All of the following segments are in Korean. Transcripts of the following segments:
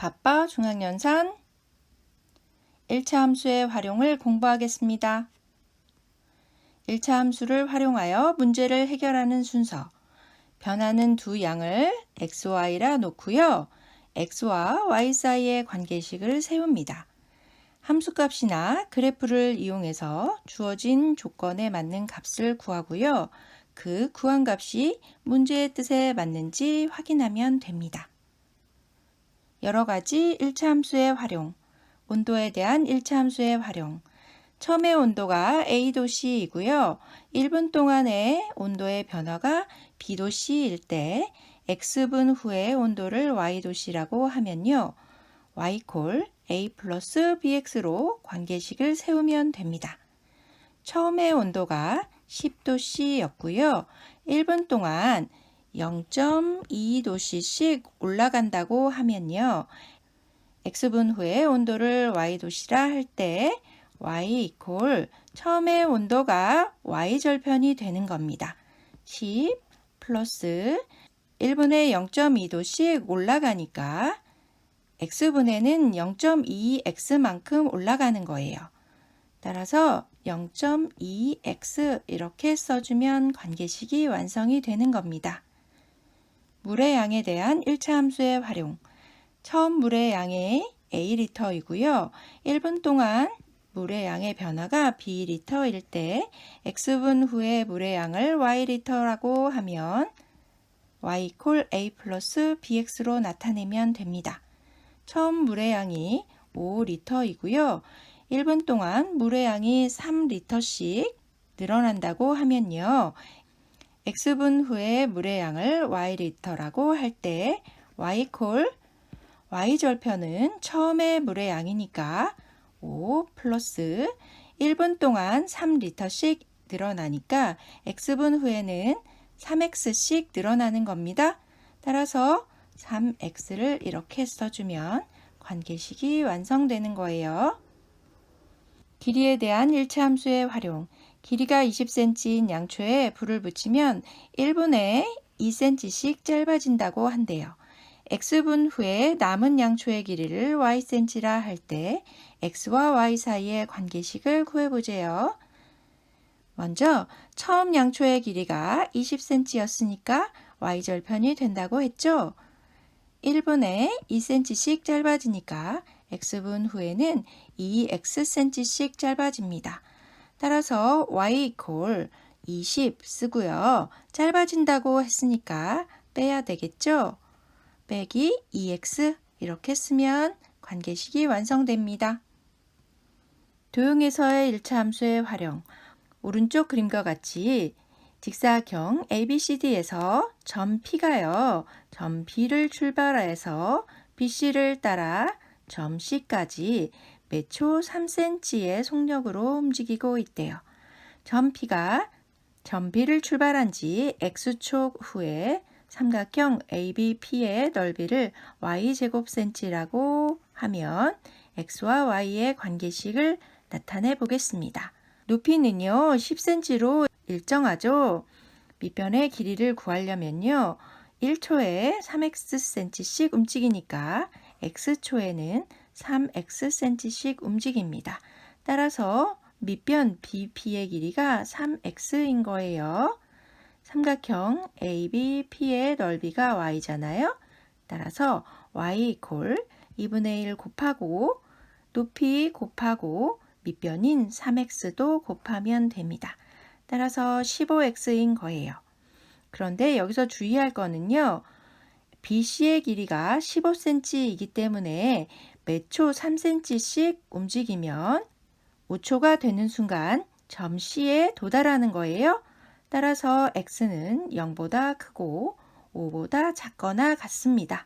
갑바 중앙연산 1차 함수의 활용을 공부하겠습니다. 1차 함수를 활용하여 문제를 해결하는 순서. 변하는 두 양을 xy라 놓고요. x와 y 사이의 관계식을 세웁니다. 함수값이나 그래프를 이용해서 주어진 조건에 맞는 값을 구하고요. 그 구한 값이 문제의 뜻에 맞는지 확인하면 됩니다. 여러 가지 1차 함수의 활용, 온도에 대한 1차 함수의 활용. 처음의 온도가 A도씨이고요. 1분 동안의 온도의 변화가 B도씨일 때 X분 후의 온도를 Y도씨라고 하면요. Y 콜 A 플러스 BX로 관계식을 세우면 됩니다. 처음의 온도가 10도씨였고요. 1분 동안 0.2도씨씩 올라간다고 하면요. X분 후의 온도를 Y도씨라 할 때 Y 이퀄 처음의 온도가 Y절편이 되는 겁니다. 10 플러스 1분에 0.2도씩 올라가니까 X분에는 0.2X만큼 올라가는 거예요. 따라서 0.2X 이렇게 써주면 관계식이 완성이 되는 겁니다. 물의 양에 대한 1차 함수의 활용. 처음 물의 양이 A리터이고요. 1분 동안 물의 양의 변화가 B리터일 때 X분 후의 물의 양을 Y리터라고 하면 Y 콜 A 플러스 BX로 나타내면 됩니다. 처음 물의 양이 5리터이고요. 1분 동안 물의 양이 3리터씩 늘어난다고 하면요. X분 후의 물의 양을 Y리터라고 할 때 Y 콜 Y절편은 처음의 물의 양이니까 5 플러스 1분 동안 3리터씩 늘어나니까 X분 후에는 3X씩 늘어나는 겁니다. 따라서 3X를 이렇게 써주면 관계식이 완성되는 거예요. 길이에 대한 1차 함수의 활용. 길이가 20cm인 양초에 불을 붙이면 1분에 2cm씩 짧아진다고 한대요. X분 후에 남은 양초의 길이를 Ycm라 할 때 X와 Y 사이의 관계식을 구해보세요. 먼저 처음 양초의 길이가 20cm였으니까 Y절편이 된다고 했죠. 1분에 2cm씩 짧아지니까 X분 후에는 2Xcm씩 짧아집니다. 따라서 Y 이퀄 20 쓰고요. 짧아진다고 했으니까 빼야 되겠죠. 빼기 2x 이렇게 쓰면 관계식이 완성됩니다. 도형에서의 1차 함수의 활용. 오른쪽 그림과 같이 직사경 ABCD에서 점 P가요. 점 B를 출발해서 BC를 따라 점 C까지 매초 3cm의 속력으로 움직이고 있대요. 점 P가 점 B를 출발한 지 X초 후에 삼각형 ABP의 넓이를 Y제곱cm라고 하면 X와 Y의 관계식을 나타내 보겠습니다. 높이는요 10cm로 일정하죠. 밑변의 길이를 구하려면요 1초에 3xcm씩 움직이니까 x초에는 3xcm씩 움직입니다. 따라서 밑변 BP의 길이가 3x인 거예요. 삼각형 ABP의 넓이가 y잖아요. 따라서 y 이퀄 2분의 1 곱하고 높이 곱하고 밑변인 3x도 곱하면 됩니다. 따라서 15x인 거예요. 그런데 여기서 주의할 거는요. BC의 길이가 15cm이기 때문에 매초 3cm씩 움직이면 5초가 되는 순간 점 C에 도달하는 거예요. 따라서 x는 0보다 크고 5보다 작거나 같습니다.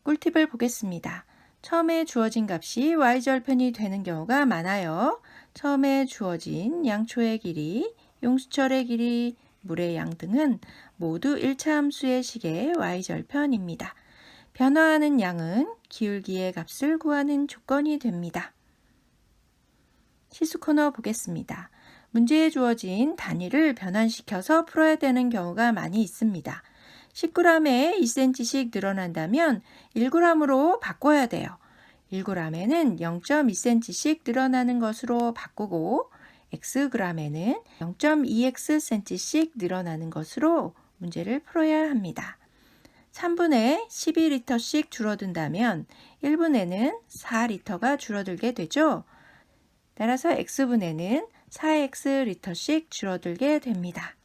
꿀팁을 보겠습니다. 처음에 주어진 값이 y절편이 되는 경우가 많아요. 처음에 주어진 양초의 길이, 용수철의 길이, 물의 양 등은 모두 1차 함수의 식의 y절편입니다. 변화하는 양은 기울기의 값을 구하는 조건이 됩니다. 시수 코너 보겠습니다. 문제에 주어진 단위를 변환시켜서 풀어야 되는 경우가 많이 있습니다. 10g에 2cm씩 늘어난다면 1g으로 바꿔야 돼요. 1g에는 0.2cm씩 늘어나는 것으로 바꾸고 xg에는 0.2xcm씩 늘어나는 것으로 문제를 풀어야 합니다. 3분의 12리터씩 줄어든다면 1분에는 4리터가 줄어들게 되죠. 따라서 x분에는 4x리터씩 줄어들게 됩니다.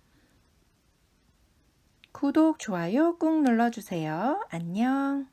구독, 좋아요 꾹 눌러주세요. 안녕.